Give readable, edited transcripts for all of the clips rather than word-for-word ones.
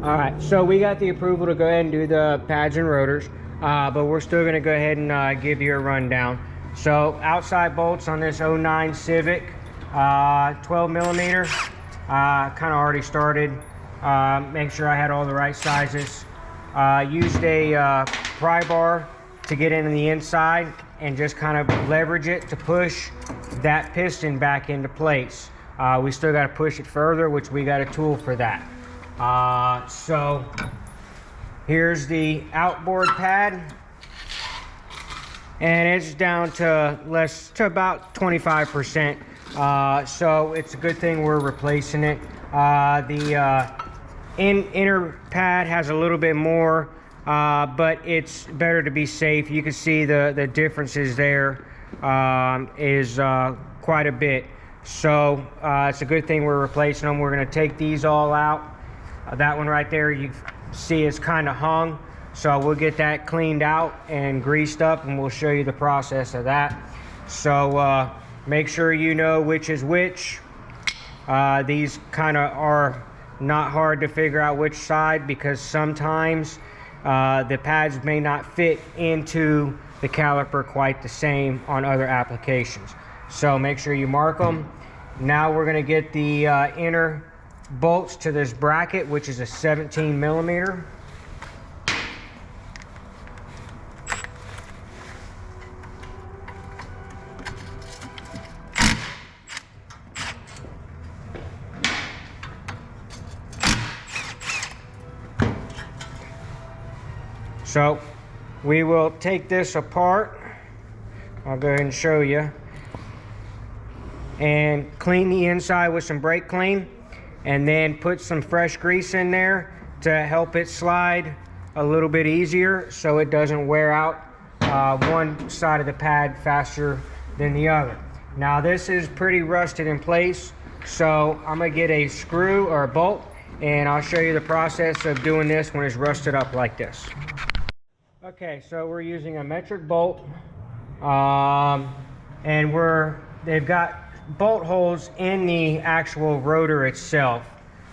All right, so we got the approval to go ahead and do the pads and rotors, but we're still going to go ahead and give you a rundown. So outside bolts on this 09 Civic, 12 millimeter, kind of already started. Make sure I had all the right sizes. Used a pry bar to get into the inside and just kind of leverage it to push that piston back into place. We still got to push it further, which we got a tool for that. So here's the outboard pad, and it's down to about 25%. So it's a good thing we're replacing it. The inner pad has a little bit more, but it's better to be safe. You can see the differences there is quite a bit. So it's a good thing we're replacing them. We're going to take these all out. That one right there, you see it's kind of hung. So we'll get that cleaned out and greased up, and we'll show you the process of that. So make sure you know which is which. These kind of are not hard to figure out which side, because sometimes the pads may not fit into the caliper quite the same on other applications. So make sure you mark them. Now we're going to get the inner bolts to this bracket, which is a 17 millimeter. So we will take this apart. I'll go ahead and show you, and clean the inside with some brake clean, and then put some fresh grease in there to help it slide a little bit easier so it doesn't wear out one side of the pad faster than the other. Now this is pretty rusted in place, so I'm gonna get a screw or a bolt, and I'll show you the process of doing this when it's rusted up like this. Okay, so we're using a metric bolt, and they've got bolt holes in the actual rotor itself.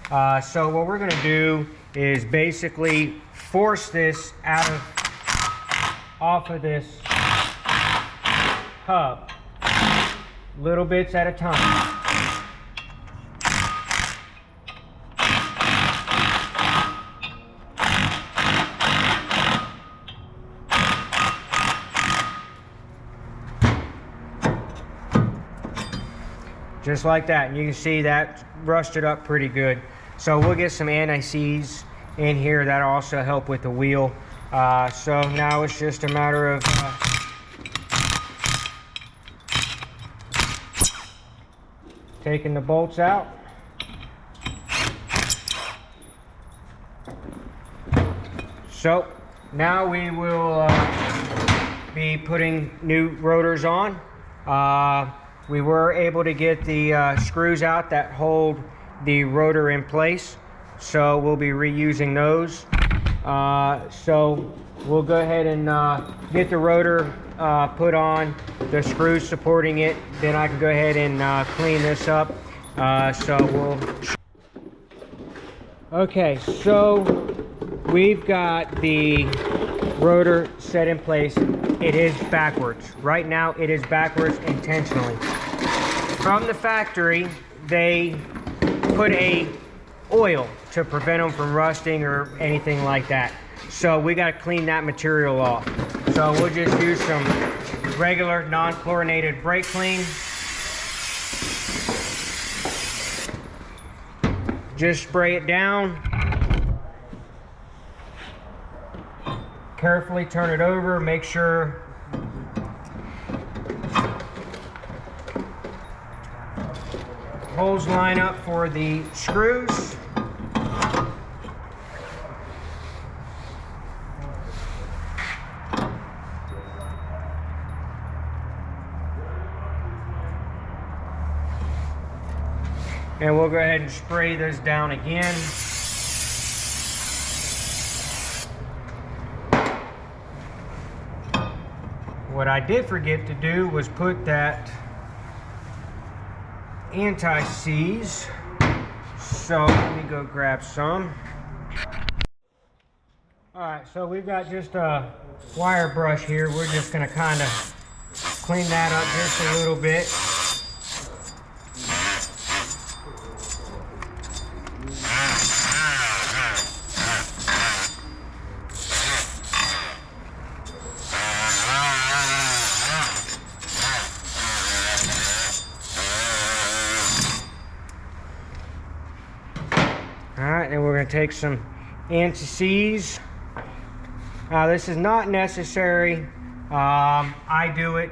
So what we're going to do is basically force this off of this hub, little bits at a time. Just like that, and you can see that rusted up pretty good. So we'll get some anti-seize in here that'll also help with the wheel. So now it's just a matter of taking the bolts out. So now we will be putting new rotors on. We were able to get the screws out that hold the rotor in place, so we'll be reusing those. So we'll go ahead and get the rotor put on, the screws supporting it, then I can go ahead and clean this up. Okay, so we've got the rotor set in place. It is backwards. Right now it is backwards intentionally. From the factory, they put a oil to prevent them from rusting or anything like that. So we got to clean that material off. So we'll just use some regular non-chlorinated brake clean. Just spray it down. Carefully turn it over, make sure holes line up for the screws. And we'll go ahead and spray this down again. What I did forget to do was put that anti-seize. So let me go grab some. Alright, so we've got just a wire brush here. We're just going to kind of clean that up just a little bit. Alright, then we're going to take some anti-seize. This is not necessary. I do it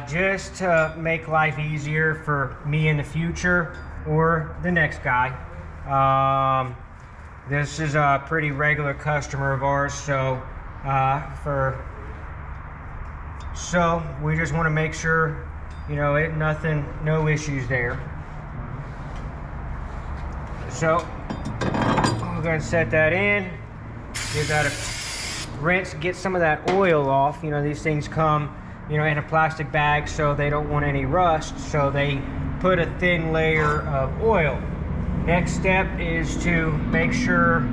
just to make life easier for me in the future or the next guy. This is a pretty regular customer of ours, so we just want to make sure, you know, no issues there. So we're going to set that in. Give that a rinse, get some of that oil off. You know, these things come, you know, in a plastic bag, so they don't want any rust, so they put a thin layer of oil. Next step is to make sure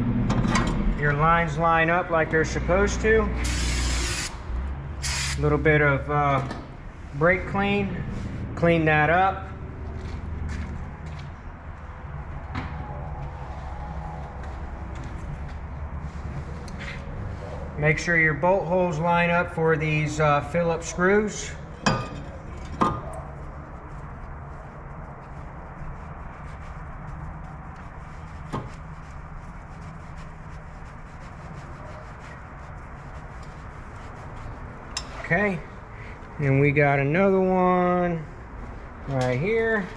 your lines line up like they're supposed to. A little bit of brake clean that up. Make sure your bolt holes line up for these Phillips screws. Okay, and we got another one right here.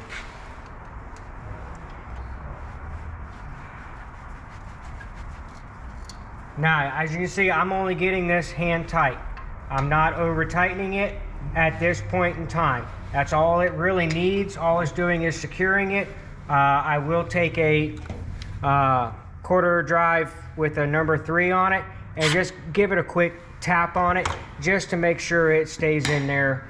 Now, as you can see, I'm only getting this hand tight. I'm not over tightening it at this point in time. That's all it really needs. All it's doing is securing it. I will take a quarter drive with a number 3 on it and just give it a quick tap on it just to make sure it stays in there,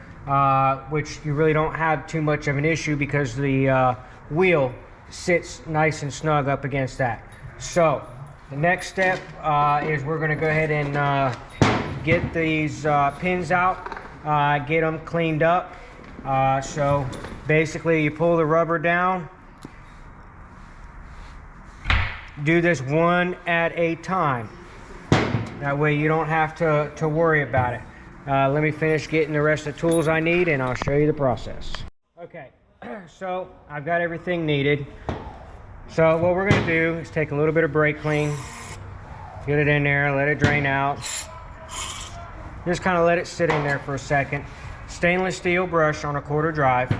which you really don't have too much of an issue because the wheel sits nice and snug up against that. So the next step is we're going to go ahead and get these pins out, get them cleaned up. So basically you pull the rubber down. Do this one at a time. That way you don't have to worry about it. Let me finish getting the rest of the tools I need and I'll show you the process. Okay, so I've got everything needed. So what we're going to do is take a little bit of brake clean, get it in there, let it drain out. Just kind of let it sit in there for a second. Stainless steel brush on a quarter drive.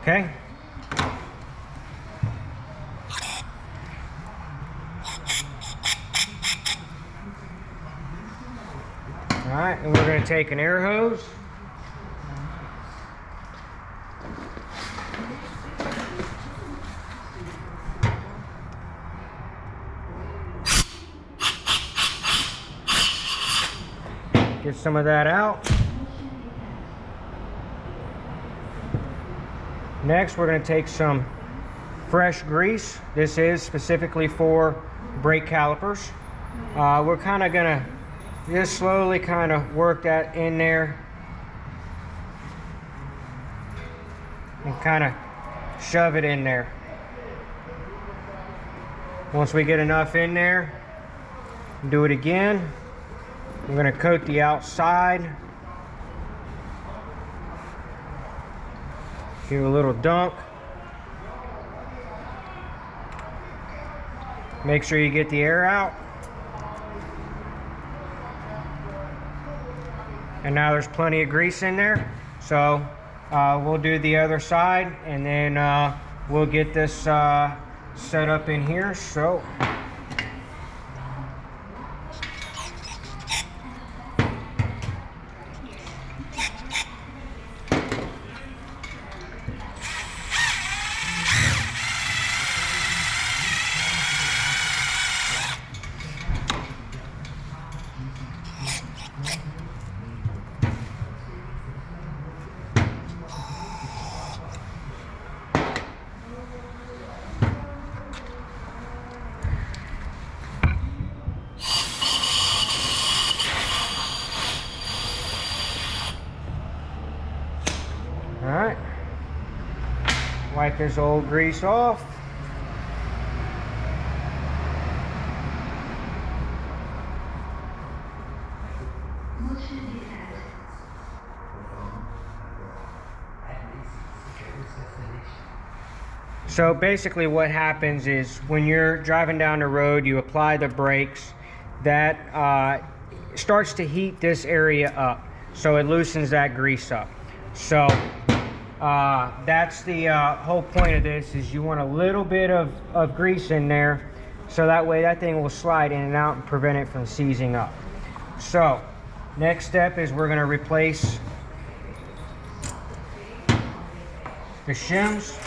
Okay. All right, and we're going to take an air hose. Get some of that out. Next, we're going to take some fresh grease. This is specifically for brake calipers. We're kind of going to just slowly kind of work that in there and kind of shove it in there. Once we get enough in there, do it again. I'm going to coat the outside. Give a little dunk. Make sure you get the air out. And now there's plenty of grease in there. So we'll do the other side and then we'll get this set up in here. So right. Wipe this old grease off. So basically what happens is when you're driving down the road, you apply the brakes. That starts to heat this area up. So it loosens that grease up. So that's the whole point of this, is you want a little bit of grease in there. So that way that thing will slide in and out and prevent it from seizing up. So next step is we're going to replace the shims,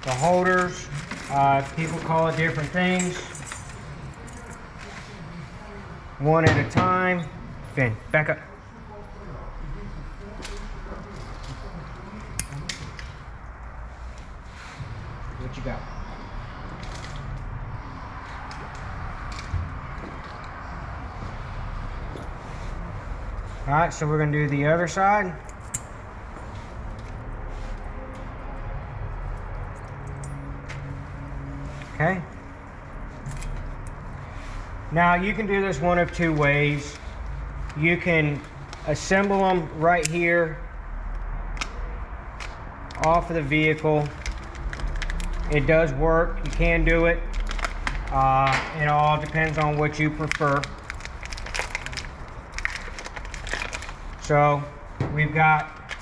the holders. People call it different things. One at a time. Finn, back up. What you got? All right, so we're going to do the other side. Okay. Now you can do this one of two ways. You can assemble them right here off of the vehicle. It does work. You can do it. It all depends on what you prefer. So we've got,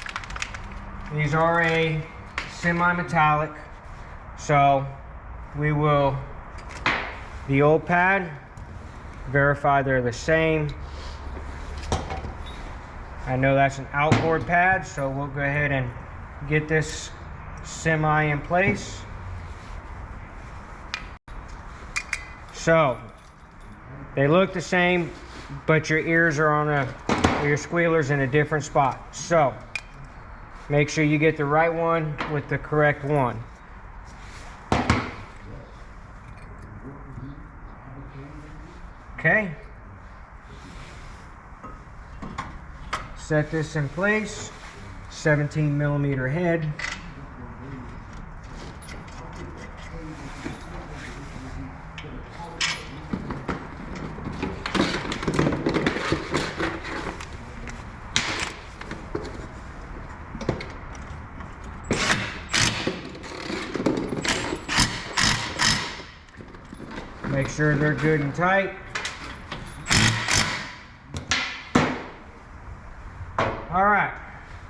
these are a semi-metallic. So we will, the old pad, verify they're the same. I know that's an outboard pad, so we'll go ahead and get this semi in place. So they look the same, but your ears are on your squealer's in a different spot. So make sure you get the right one with the correct one. Okay. Set this in place. 17mm head. Make sure they're good and tight. All right,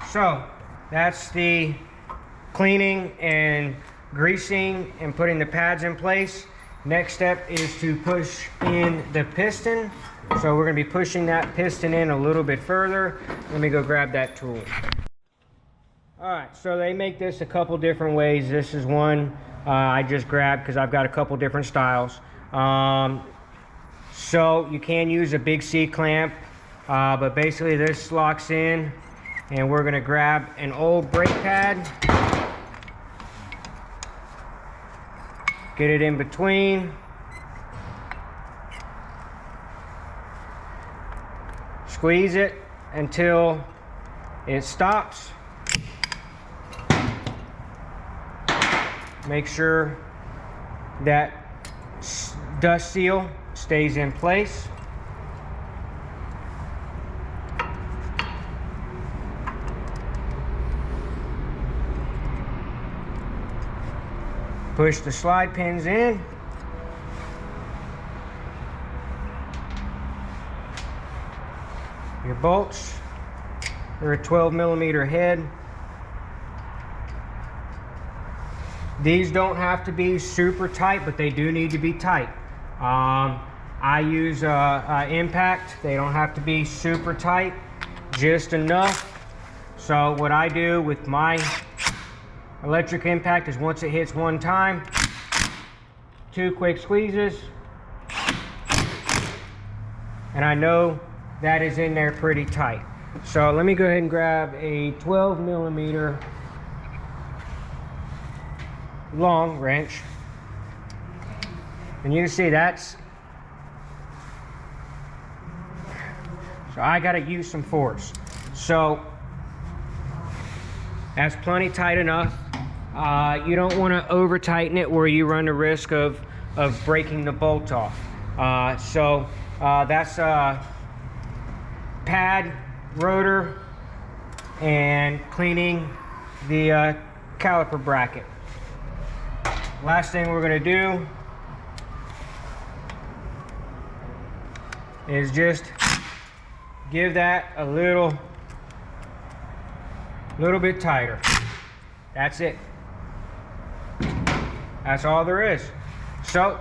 so that's the cleaning and greasing and putting the pads in place. Next step is to push in the piston. So we're gonna be pushing that piston in a little bit further. Let me go grab that tool. All right, so they make this a couple different ways. This is one I just grabbed because I've got a couple different styles. So you can use a big C-clamp, but basically this locks in, and we're going to grab an old brake pad, get it in between, squeeze it until it stops. Make sure that dust seal stays in place. Push the slide pins in. Your bolts are a 12mm head. These don't have to be super tight, but they do need to be tight. I use impact. They don't have to be super tight, just enough. So what I do with my electric impact is once it hits one time, 2 quick squeezes, and I know that is in there pretty tight. So let me go ahead and grab a 12mm long wrench, and you can see that's, so I got to use some force. So That's plenty tight enough. You don't want to over tighten it where you run the risk of breaking the bolt off. That's pad, rotor, and cleaning the caliper bracket. Last thing we're going to do is just give that a little bit tighter. That's it. That's all there is. So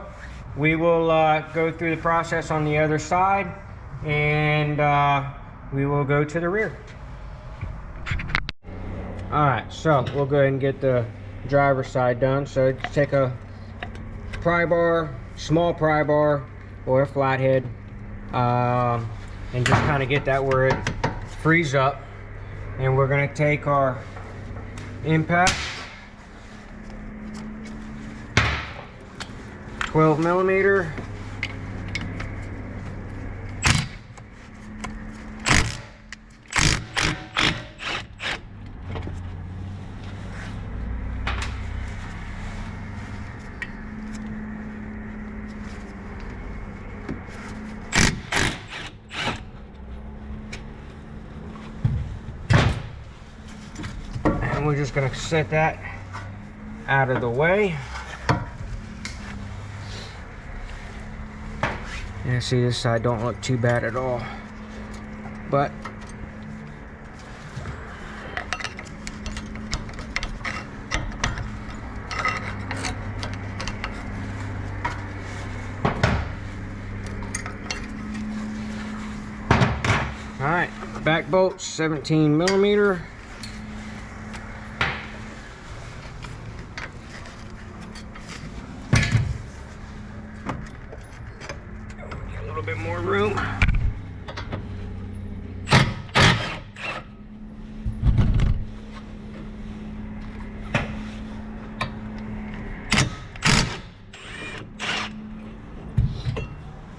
we will go through the process on the other side, and we will go to the rear. All right, so we'll go ahead and get the driver's side done. So take a pry bar, small pry bar or a flathead, and just kind of get that where it frees up. And we're going to take our impact, 12 millimeter, and we're just going to set that out of the way. And see, this side don't look too bad at all, but all right, back bolts 17 millimeter. Bit more room.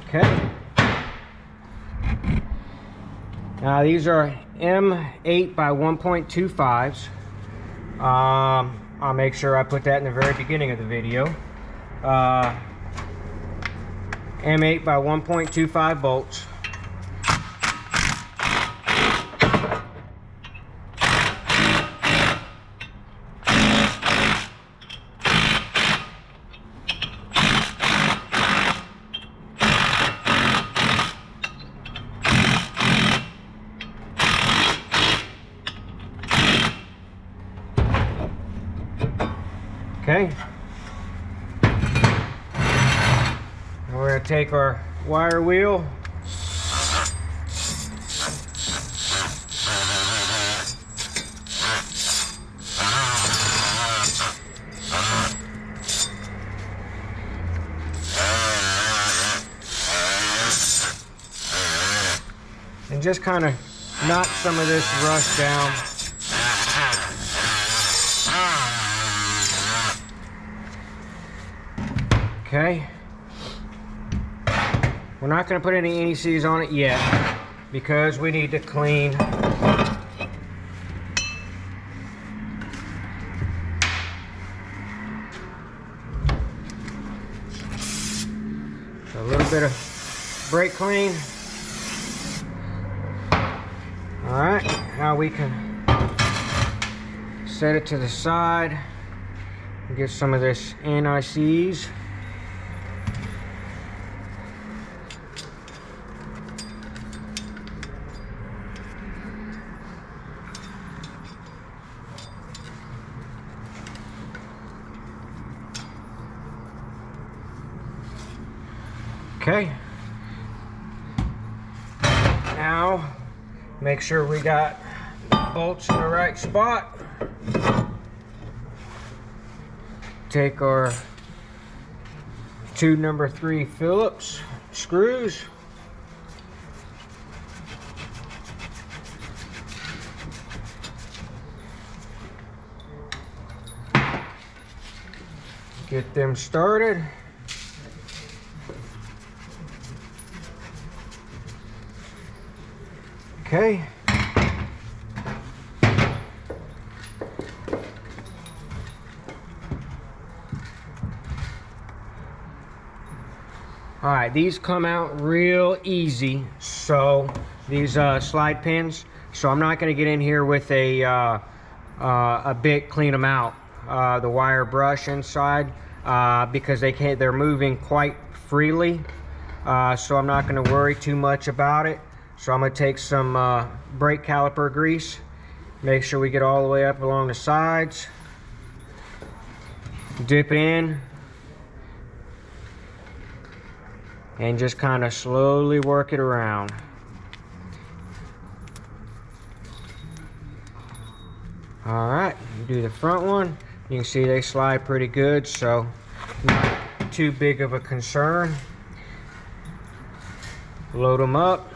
Okay. Now these are M8 by 1.25s. I'll make sure I put that in the very beginning of the video. M8 by 1.25 bolts. Okay. We're going to take our wire wheel, and just kind of knock some of this rust down. Okay. We're not going to put any NECs on it yet because we need to clean a little bit of brake clean. Alright, now we can set it to the side and get some of this NECs. Okay, now make sure we got bolts in the right spot. Take our two number 3 Phillips screws. Get them started. Okay. All right, these come out real easy. So these slide pins. So I'm not going to get in here with a bit, clean them out. The wire brush inside because they're moving quite freely. So I'm not going to worry too much about it. So I'm going to take some brake caliper grease. Make sure we get all the way up along the sides. Dip it in. And just kind of slowly work it around. All right, do the front one. You can see they slide pretty good, so not too big of a concern. Load them up.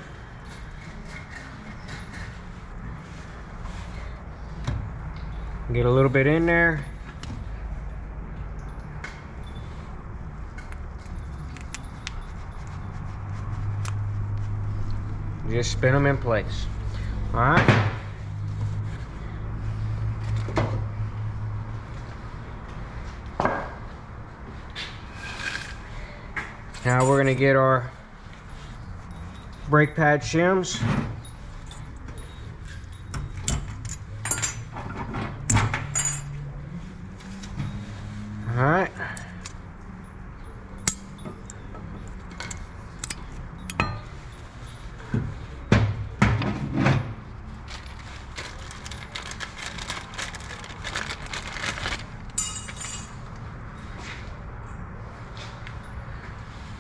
Get a little bit in there. Just spin them in place. All right. Now we're going to get our brake pad shims. All right.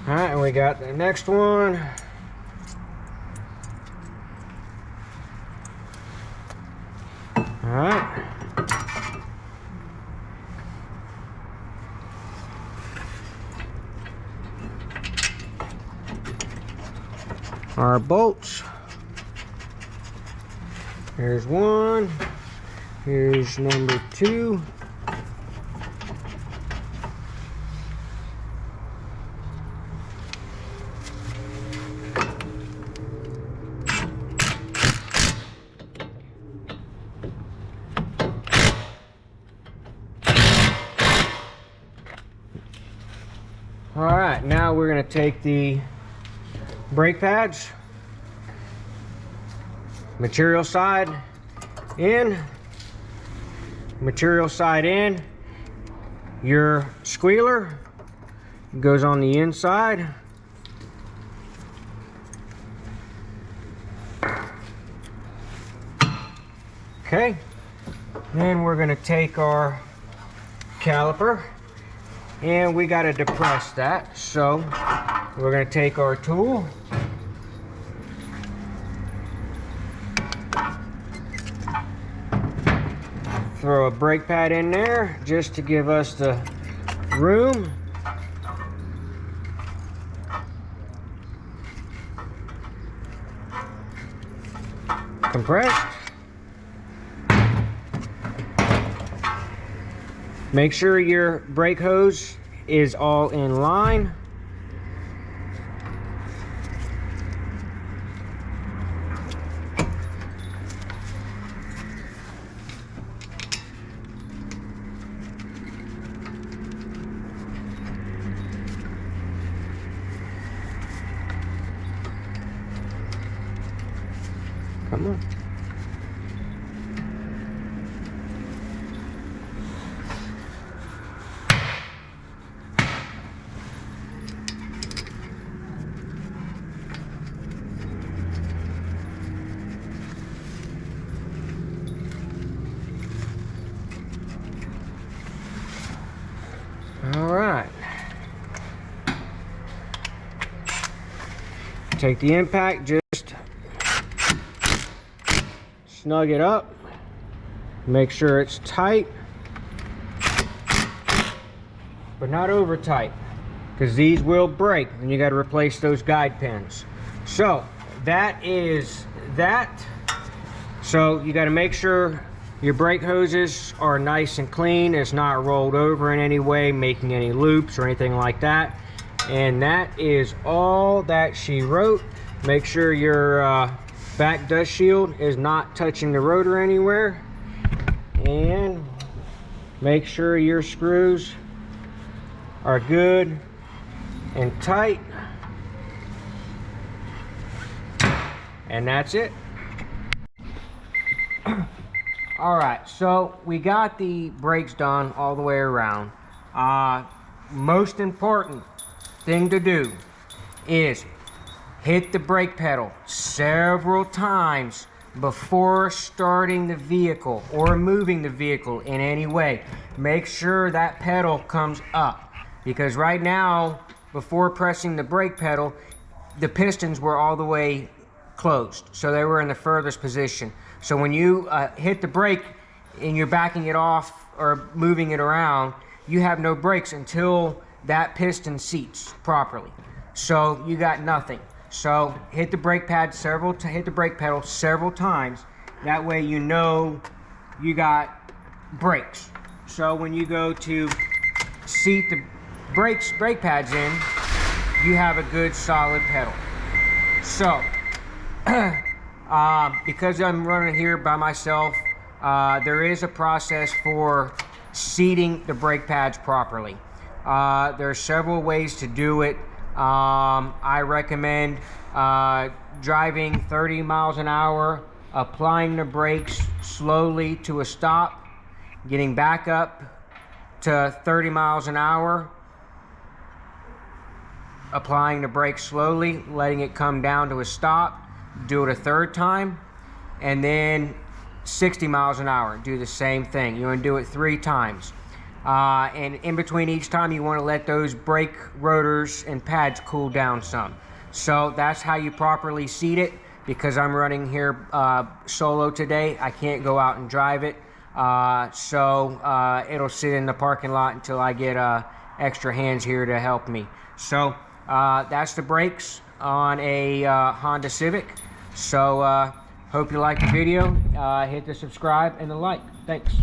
All right, and we got the next one. All right. Our bolts. Here's one. Here's number two. All right, now we're going to take the brake pads, material side in, your squealer goes on the inside. Okay, then we're going to take our caliper and we got to depress that, so we're going to take our tool, throw a brake pad in there just to give us the room. Compressed. Make sure your brake hose is all in line. Come on. All right. Take the impact, just snug it up. Make sure it's tight, but not over tight, because these will break and you got to replace those guide pins. So that is that. So you got to make sure your brake hoses are nice and clean. It's not rolled over in any way, making any loops or anything like that. And that is all that she wrote. Make sure your back dust shield is not touching the rotor anywhere. And make sure your screws are good and tight. And that's it. All right, so we got the brakes done all the way around. Most important thing to do is hit the brake pedal several times before starting the vehicle or moving the vehicle in any way. Make sure that pedal comes up, because right now, before pressing the brake pedal, the pistons were all the way closed, so they were in the furthest position. So when you hit the brake and you're backing it off or moving it around, you have no brakes until that piston seats properly. So you got nothing. So hit the brake pedal several times. That way you know you got brakes. So when you go to seat the brake pads in, you have a good solid pedal. So because I'm running here by myself, there is a process for seating the brake pads properly. There are several ways to do it. I recommend driving 30 miles an hour, applying the brakes slowly to a stop, getting back up to 30 miles an hour, applying the brakes slowly, letting it come down to a stop, do it a third time, and then 60 miles an hour, do the same thing. You want to do it 3 times. And in between each time, you want to let those brake rotors and pads cool down some. So that's how you properly seat it. Because I'm running here solo today, I can't go out and drive it. So it'll sit in the parking lot until I get extra hands here to help me. So that's the brakes on a Honda Civic. So hope you liked the video. Hit the subscribe and the like. Thanks.